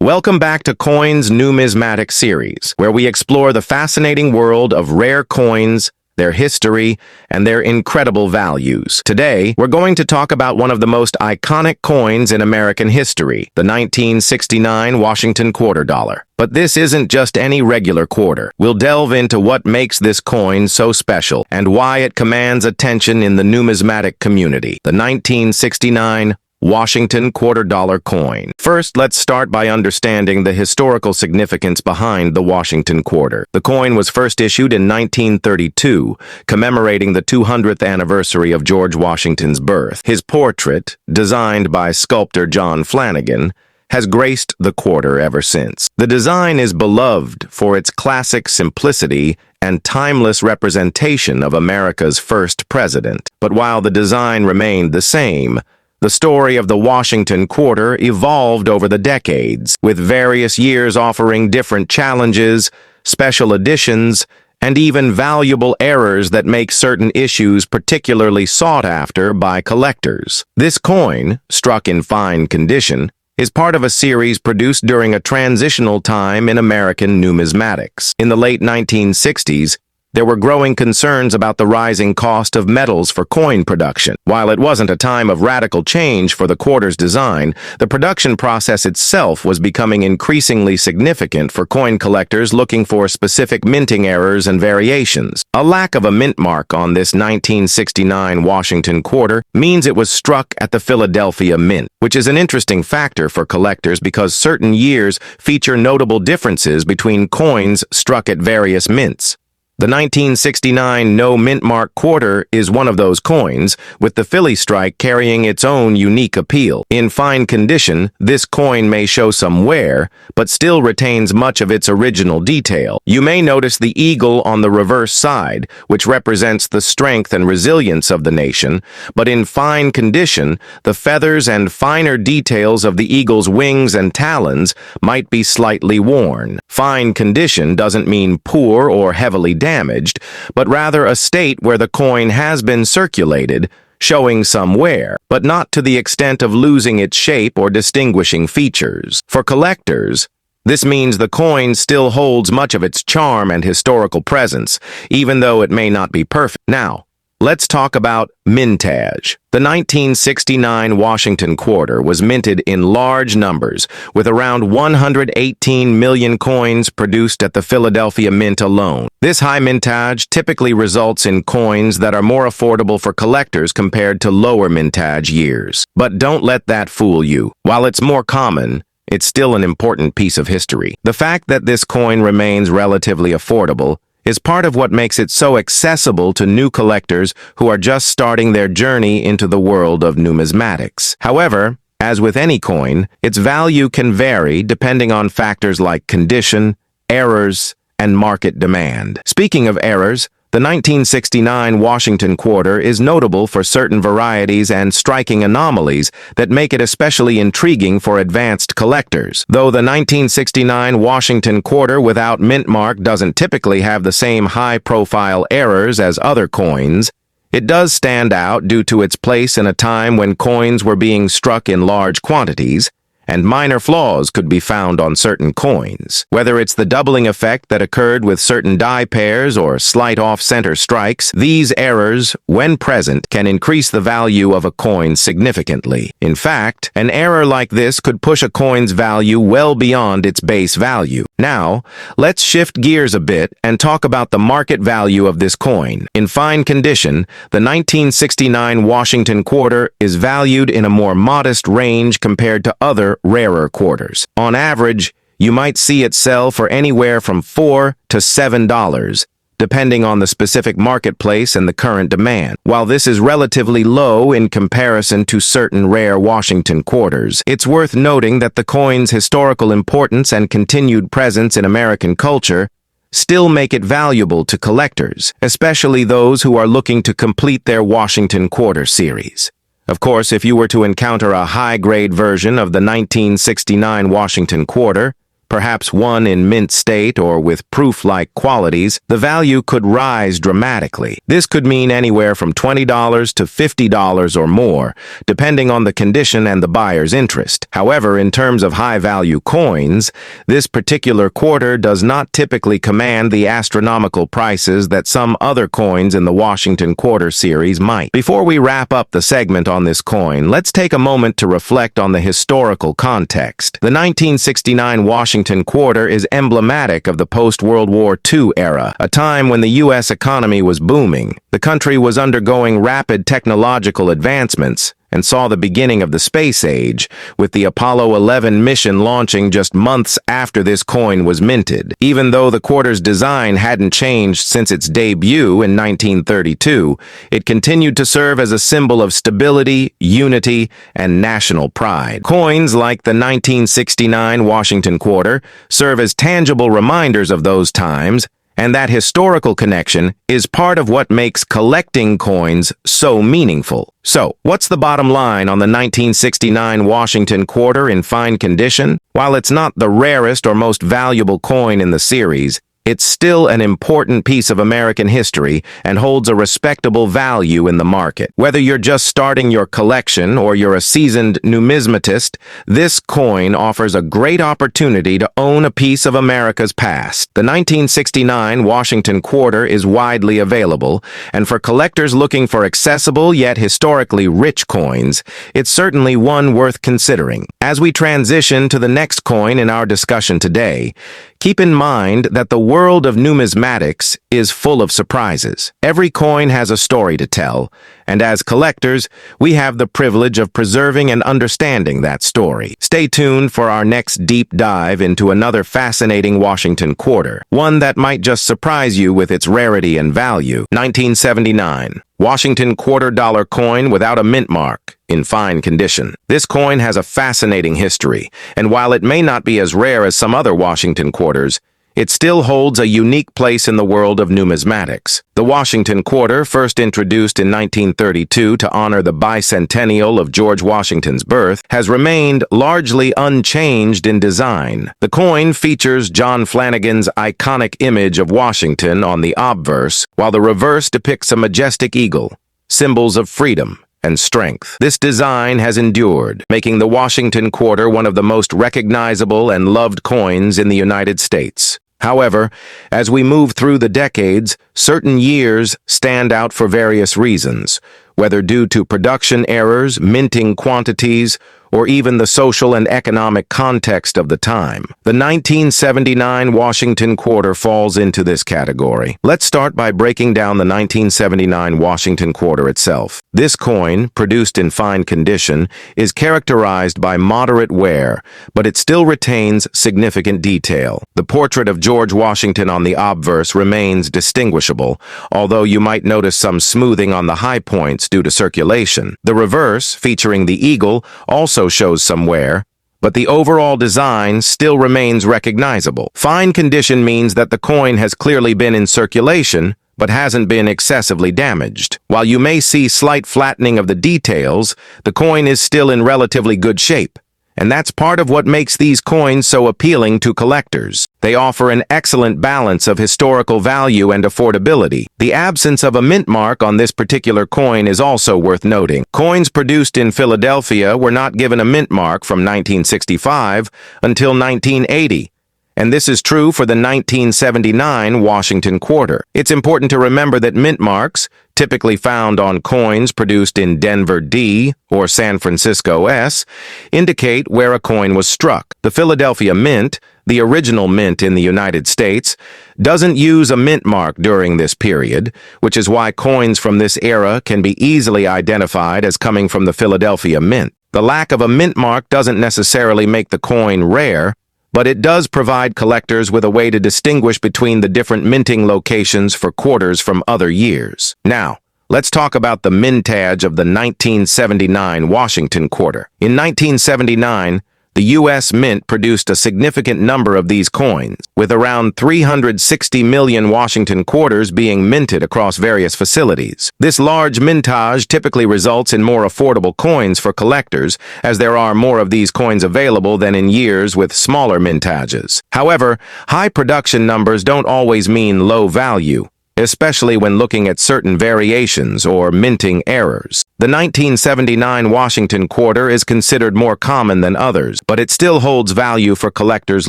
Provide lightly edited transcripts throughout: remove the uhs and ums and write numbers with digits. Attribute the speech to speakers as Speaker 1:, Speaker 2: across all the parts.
Speaker 1: Welcome back to Coins Numismatic Series, where we explore the fascinating world of rare coins, their history, and their incredible values. Today, we're going to talk about one of the most iconic coins in American history, the 1969 Washington quarter dollar. But this isn't just any regular quarter. We'll delve into what makes this coin so special and why it commands attention in the numismatic community. The 1969 Washington quarter dollar coin. First, let's start by understanding the historical significance behind the Washington quarter. The coin was first issued in 1932, commemorating the 200th anniversary of George Washington's birth. His portrait, designed by sculptor John Flanagan, has graced the quarter ever since. The design is beloved for its classic simplicity and timeless representation of America's first president. But while the design remained the same, the story of the Washington quarter evolved over the decades, with various years offering different challenges, special editions, and even valuable errors that make certain issues particularly sought after by collectors. This coin, struck in fine condition, is part of a series produced during a transitional time in American numismatics. In the late 1960s, there were growing concerns about the rising cost of metals for coin production. While it wasn't a time of radical change for the quarter's design, the production process itself was becoming increasingly significant for coin collectors looking for specific minting errors and variations. A lack of a mint mark on this 1969 Washington quarter means it was struck at the Philadelphia Mint, which is an interesting factor for collectors because certain years feature notable differences between coins struck at various mints. The 1969 no mint mark quarter is one of those coins, with the Philly strike carrying its own unique appeal. In fine condition, this coin may show some wear, but still retains much of its original detail. You may notice the eagle on the reverse side, which represents the strength and resilience of the nation, but in fine condition, the feathers and finer details of the eagle's wings and talons might be slightly worn. Fine condition doesn't mean poor or heavily damaged, but rather a state where the coin has been circulated, showing some wear, but not to the extent of losing its shape or distinguishing features. For collectors, this means the coin still holds much of its charm and historical presence, even though it may not be perfect. Now, let's talk about mintage. The 1969 Washington quarter was minted in large numbers, with around 118 million coins produced at the Philadelphia Mint alone. This high mintage typically results in coins that are more affordable for collectors compared to lower mintage years. But don't let that fool you. While it's more common, it's still an important piece of history. The fact that this coin remains relatively affordable is part of what makes it so accessible to new collectors who are just starting their journey into the world of numismatics. However, as with any coin, its value can vary depending on factors like condition, errors, and market demand. Speaking of errors, the 1969 Washington quarter is notable for certain varieties and striking anomalies that make it especially intriguing for advanced collectors. Though the 1969 Washington quarter without mint mark doesn't typically have the same high-profile errors as other coins, it does stand out due to its place in a time when coins were being struck in large quantities, and minor flaws could be found on certain coins. Whether it's the doubling effect that occurred with certain die pairs or slight off-center strikes, these errors, when present, can increase the value of a coin significantly. In fact, an error like this could push a coin's value well beyond its base value. Now, let's shift gears a bit and talk about the market value of this coin. In fine condition, the 1969 Washington quarter is valued in a more modest range compared to other rarer quarters. On average, you might see it sell for anywhere from $4 to $7, depending on the specific marketplace and the current demand. While this is relatively low in comparison to certain rare Washington quarters, it's worth noting that the coin's historical importance and continued presence in American culture still make it valuable to collectors, especially those who are looking to complete their Washington quarter series. Of course, if you were to encounter a high-grade version of the 1969 Washington quarter, perhaps one in mint state or with proof-like qualities, the value could rise dramatically. This could mean anywhere from $20 to $50 or more, depending on the condition and the buyer's interest. However, in terms of high-value coins, this particular quarter does not typically command the astronomical prices that some other coins in the Washington Quarter series might. Before we wrap up the segment on this coin, let's take a moment to reflect on the historical context. The 1969 Washington Quarter is emblematic of the post-World War II era, a time when the U.S. economy was booming. The country was undergoing rapid technological advancements and saw the beginning of the space age, with the Apollo 11 mission launching just months after this coin was minted. Even though the quarter's design hadn't changed since its debut in 1932, it continued to serve as a symbol of stability, unity, and national pride. Coins like the 1969 Washington Quarter serve as tangible reminders of those times, and that historical connection is part of what makes collecting coins so meaningful. So, what's the bottom line on the 1969 Washington Quarter in fine condition? While it's not the rarest or most valuable coin in the series, it's still an important piece of American history and holds a respectable value in the market. Whether you're just starting your collection or you're a seasoned numismatist, this coin offers a great opportunity to own a piece of America's past. The 1969 Washington Quarter is widely available, and for collectors looking for accessible yet historically rich coins, it's certainly one worth considering. As we transition to the next coin in our discussion today, keep in mind that the world of numismatics is full of surprises. Every coin has a story to tell, and as collectors, we have the privilege of preserving and understanding that story. Stay tuned for our next deep dive into another fascinating Washington Quarter, one that might just surprise you with its rarity and value. 1979. Washington Quarter dollar coin without a mint mark, in fine condition. This coin has a fascinating history, and while it may not be as rare as some other Washington Quarters, it still holds a unique place in the world of numismatics. The Washington Quarter, first introduced in 1932 to honor the bicentennial of George Washington's birth, has remained largely unchanged in design. The coin features John Flanagan's iconic image of Washington on the obverse, while the reverse depicts a majestic eagle, symbols of freedom and strength. This design has endured, making the Washington Quarter one of the most recognizable and loved coins in the United States. However, as we move through the decades, certain years stand out for various reasons, whether due to production errors, minting quantities, or even the social and economic context of the time. The 1979 Washington Quarter falls into this category. Let's start by breaking down the 1979 Washington Quarter itself. This coin, produced in fine condition, is characterized by moderate wear, but it still retains significant detail. The portrait of George Washington on the obverse remains distinguishable, although you might notice some smoothing on the high points due to circulation. The reverse, featuring the eagle, also shows some wear, but the overall design still remains recognizable. Fine condition means that the coin has clearly been in circulation, but hasn't been excessively damaged. While you may see slight flattening of the details, the coin is still in relatively good shape. And that's part of what makes these coins so appealing to collectors. They offer an excellent balance of historical value and affordability. The absence of a mint mark on this particular coin is also worth noting. Coins produced in Philadelphia were not given a mint mark from 1965 until 1980. And this is true for the 1979 Washington Quarter. It's important to remember that mint marks, typically found on coins produced in Denver D or San Francisco S, indicate where a coin was struck. The Philadelphia Mint, the original mint in the United States, doesn't use a mint mark during this period, which is why coins from this era can be easily identified as coming from the Philadelphia Mint. The lack of a mint mark doesn't necessarily make the coin rare, but it does provide collectors with a way to distinguish between the different minting locations for quarters from other years. Now, let's talk about the mintage of the 1979 Washington Quarter. In 1979, The U.S. Mint produced a significant number of these coins, with around 360 million Washington quarters being minted across various facilities. This large mintage typically results in more affordable coins for collectors, as there are more of these coins available than in years with smaller mintages. However, high production numbers don't always mean low value, especially when looking at certain variations or minting errors. The 1979 Washington quarter is considered more common than others, but it still holds value for collectors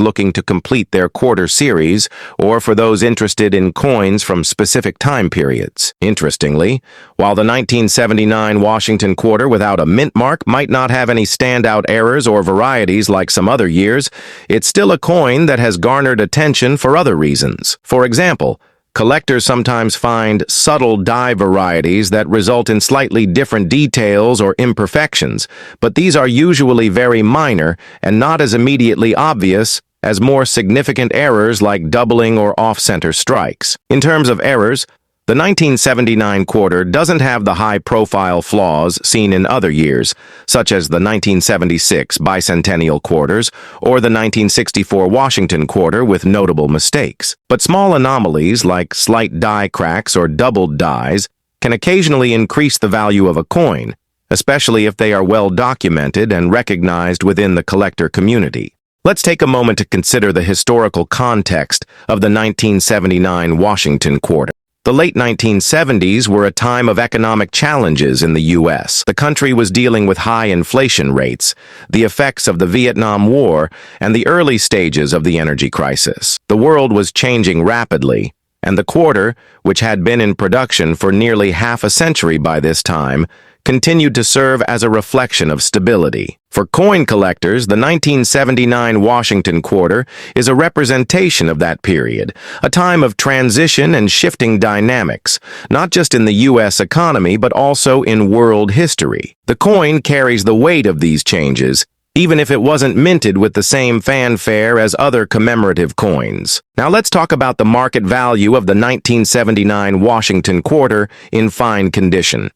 Speaker 1: looking to complete their quarter series or for those interested in coins from specific time periods. Interestingly, while the 1979 Washington quarter without a mint mark might not have any standout errors or varieties like some other years, it's still a coin that has garnered attention for other reasons. For example, collectors sometimes find subtle die varieties that result in slightly different details or imperfections, but these are usually very minor and not as immediately obvious as more significant errors like doubling or off-center strikes. In terms of errors, the 1979 quarter doesn't have the high-profile flaws seen in other years, such as the 1976 bicentennial quarters or the 1964 Washington quarter with notable mistakes. But small anomalies like slight die cracks or doubled dies can occasionally increase the value of a coin, especially if they are well documented and recognized within the collector community. Let's take a moment to consider the historical context of the 1979 Washington quarter. The late 1970s were a time of economic challenges in the U.S. The country was dealing with high inflation rates, the effects of the Vietnam War, and the early stages of the energy crisis. The world was changing rapidly, and the quarter, which had been in production for nearly half a century by this time, continued to serve as a reflection of stability. For coin collectors, the 1979 Washington quarter is a representation of that period, a time of transition and shifting dynamics, not just in the U.S. economy but also in world history. The coin carries the weight of these changes, even if it wasn't minted with the same fanfare as other commemorative coins. Now let's talk about the market value of the 1979 Washington quarter in fine condition.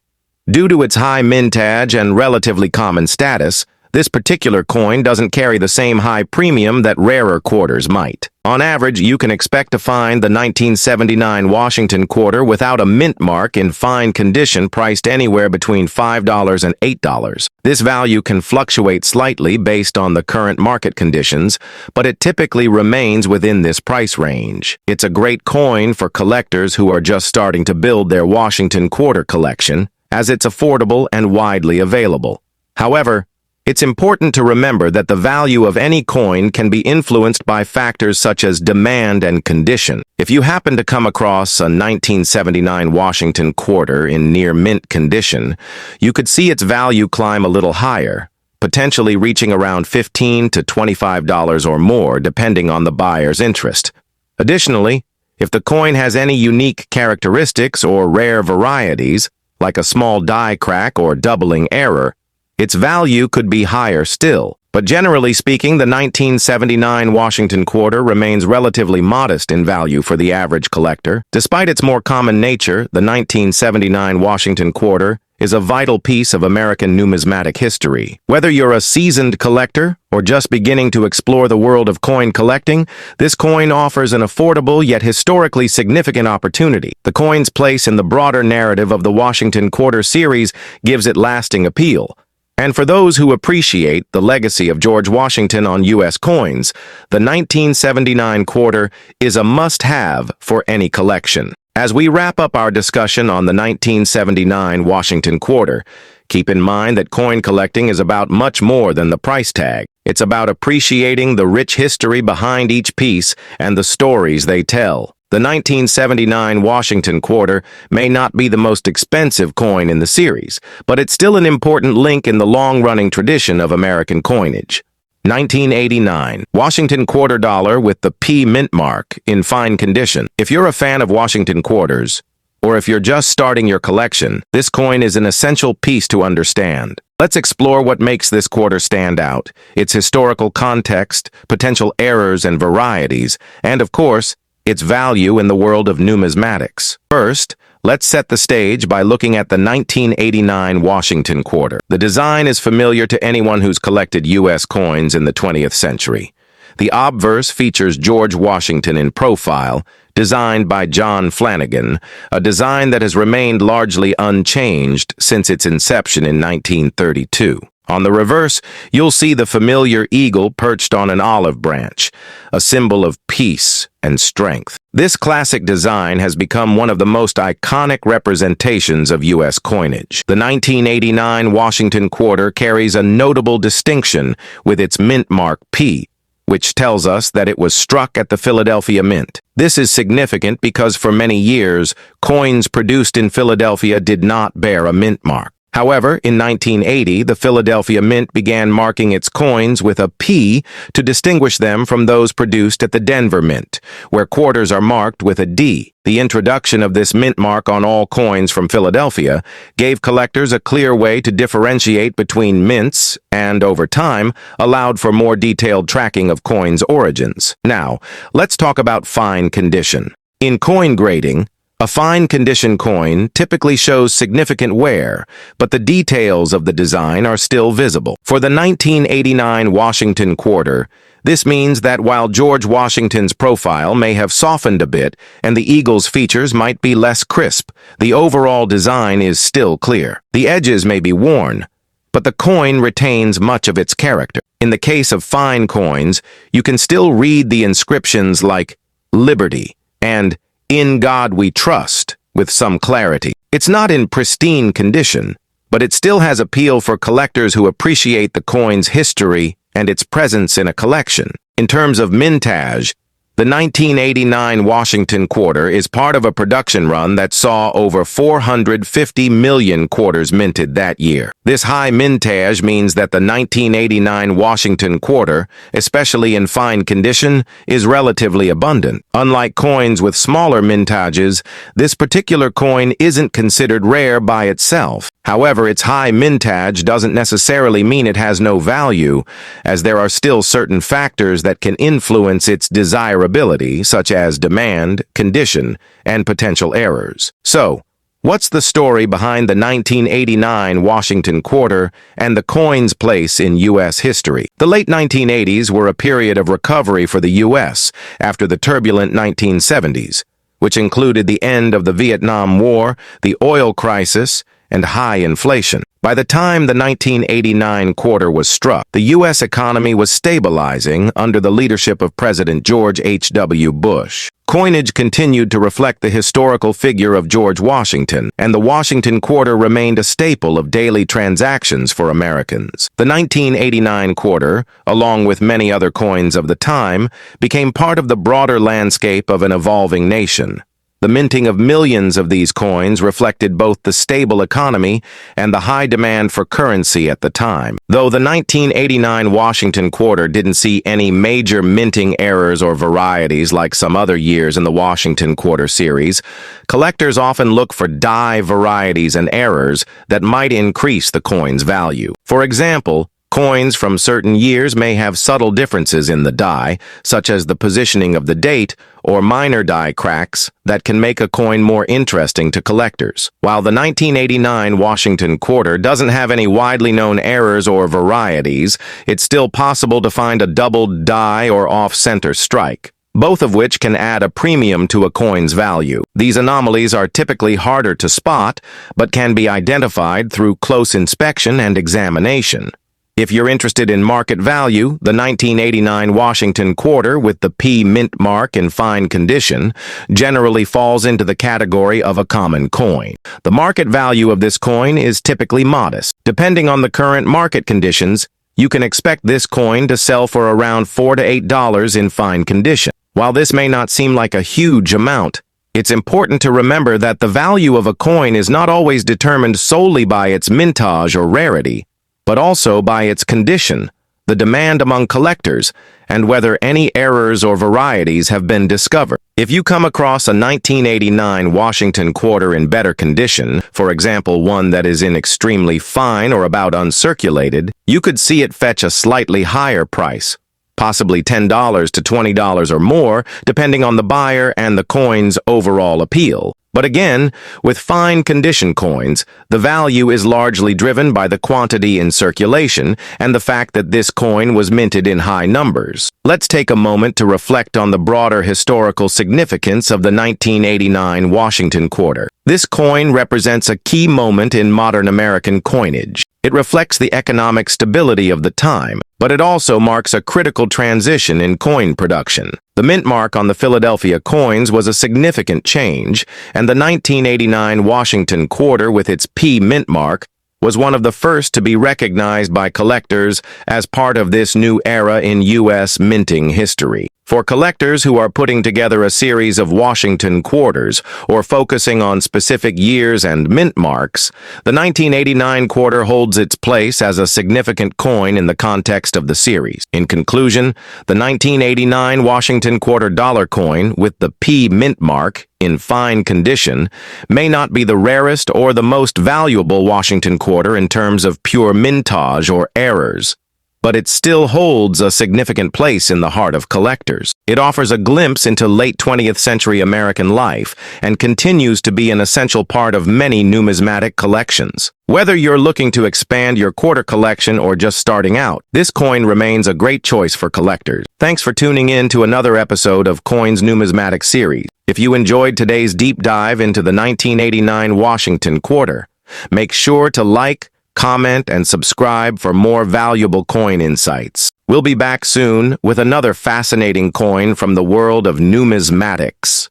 Speaker 1: Due to its high mintage and relatively common status, this particular coin doesn't carry the same high premium that rarer quarters might. On average, you can expect to find the 1979 Washington quarter without a mint mark in fine condition priced anywhere between $5 and $8. This value can fluctuate slightly based on the current market conditions, but it typically remains within this price range. It's a great coin for collectors who are just starting to build their Washington quarter collection, as it's affordable and widely available. However, it's important to remember that the value of any coin can be influenced by factors such as demand and condition. If you happen to come across a 1979 Washington quarter in near mint condition, you could see its value climb a little higher, potentially reaching around $15 to $25 or more depending on the buyer's interest. Additionally, if the coin has any unique characteristics or rare varieties, like a small die crack or doubling error, its value could be higher still. But generally speaking, the 1979 Washington quarter remains relatively modest in value for the average collector. Despite its more common nature, the 1979 Washington quarter is a vital piece of American numismatic history. Whether you're a seasoned collector or just beginning to explore the world of coin collecting, this coin offers an affordable yet historically significant opportunity. The coin's place in the broader narrative of the Washington Quarter series gives it lasting appeal. And for those who appreciate the legacy of George Washington on U.S. coins, the 1979 quarter is a must-have for any collection. As we wrap up our discussion on the 1979 Washington quarter, keep in mind that coin collecting is about much more than the price tag. It's about appreciating the rich history behind each piece and the stories they tell. The 1979 Washington quarter may not be the most expensive coin in the series, but it's still an important link in the long-running tradition of American coinage. 1989, Washington quarter dollar with the P mint mark in fine condition. If you're a fan of Washington quarters, or if you're just starting your collection, this coin is an essential piece to understand. Let's explore what makes this quarter stand out, its historical context, potential errors and varieties, and of course, its value in the world of numismatics. First, Let's set the stage by looking at the 1989 Washington quarter. The design is familiar to anyone who's collected U.S. coins in the 20th century. The obverse features George Washington in profile, designed by John Flanagan, a design that has remained largely unchanged since its inception in 1932. On the reverse, you'll see the familiar eagle perched on an olive branch, a symbol of peace and strength. This classic design has become one of the most iconic representations of U.S. coinage. The 1989 Washington quarter carries a notable distinction with its mint mark P, which tells us that it was struck at the Philadelphia Mint. This is significant because for many years, coins produced in Philadelphia did not bear a mint mark. However, in 1980, the Philadelphia Mint began marking its coins with a P to distinguish them from those produced at the Denver Mint, where quarters are marked with a D. The introduction of this mint mark on all coins from Philadelphia gave collectors a clear way to differentiate between mints and, over time, allowed for more detailed tracking of coins' origins. Now, let's talk about fine condition. In coin grading, a fine condition coin typically shows significant wear, but the details of the design are still visible. For the 1989 Washington quarter, this means that while George Washington's profile may have softened a bit and the eagle's features might be less crisp, the overall design is still clear. The edges may be worn, but the coin retains much of its character. In the case of fine coins, you can still read the inscriptions like Liberty and In God We Trust with some clarity. It's not in pristine condition, but it still has appeal for collectors who appreciate the coin's history and its presence in a collection. In terms of mintage, the 1989 Washington quarter is part of a production run that saw over 450 million quarters minted that year. This high mintage means that the 1989 Washington quarter, especially in fine condition, is relatively abundant. Unlike coins with smaller mintages, this particular coin isn't considered rare by itself. However, its high mintage doesn't necessarily mean it has no value, as there are still certain factors that can influence its desirability, such as demand, condition, and potential errors. So, what's the story behind the 1989 Washington quarter and the coin's place in U.S. history? The late 1980s were a period of recovery for the U.S. after the turbulent 1970s, which included the end of the Vietnam War, the oil crisis, and high inflation. By the time the 1989 quarter was struck, the U.S. economy was stabilizing under the leadership of President George H.W. Bush. Coinage continued to reflect the historical figure of George Washington, and the Washington quarter remained a staple of daily transactions for Americans. The 1989 quarter, along with many other coins of the time, became part of the broader landscape of an evolving nation. The minting of millions of these coins reflected both the stable economy and the high demand for currency at the time. Though the 1989 Washington quarter didn't see any major minting errors or varieties like some other years in the Washington quarter series, collectors often look for die varieties and errors that might increase the coin's value. For example, coins from certain years may have subtle differences in the die, such as the positioning of the date or minor die cracks that can make a coin more interesting to collectors. While the 1989 Washington quarter doesn't have any widely known errors or varieties, it's still possible to find a doubled die or off-center strike, both of which can add a premium to a coin's value. These anomalies are typically harder to spot, but can be identified through close inspection and examination. If you're interested in market value, the 1989 Washington quarter with the P mint mark in fine condition generally falls into the category of a common coin. The market value of this coin is typically modest. Depending on the current market conditions, you can expect this coin to sell for around $4 to $8 in fine condition. While this may not seem like a huge amount, it's important to remember that the value of a coin is not always determined solely by its mintage or rarity, but also by its condition, the demand among collectors, and whether any errors or varieties have been discovered. If you come across a 1989 Washington quarter in better condition, for example one that is in extremely fine or about uncirculated, you could see it fetch a slightly higher price, possibly $10 to $20 or more, depending on the buyer and the coin's overall appeal. But again, with fine condition coins, the value is largely driven by the quantity in circulation and the fact that this coin was minted in high numbers. Let's take a moment to reflect on the broader historical significance of the 1989 Washington quarter. This coin represents a key moment in modern American coinage. It reflects the economic stability of the time, but it also marks a critical transition in coin production. The mint mark on the Philadelphia coins was a significant change, and the 1989 Washington quarter with its P mint mark was one of the first to be recognized by collectors as part of this new era in U.S. minting history. For collectors who are putting together a series of Washington quarters or focusing on specific years and mint marks, the 1989 quarter holds its place as a significant coin in the context of the series. In conclusion, the 1989 Washington quarter dollar coin with the P mint mark in fine condition may not be the rarest or the most valuable Washington quarter in terms of pure mintage or errors, but it still holds a significant place in the heart of collectors. It offers a glimpse into late 20th century American life and continues to be an essential part of many numismatic collections. Whether you're looking to expand your quarter collection or just starting out, this coin remains a great choice for collectors. Thanks for tuning in to another episode of Coins Numismatic Series. If you enjoyed today's deep dive into the 1989 Washington quarter, make sure to like, comment, and subscribe for more valuable coin insights. We'll be back soon with another fascinating coin from the world of numismatics.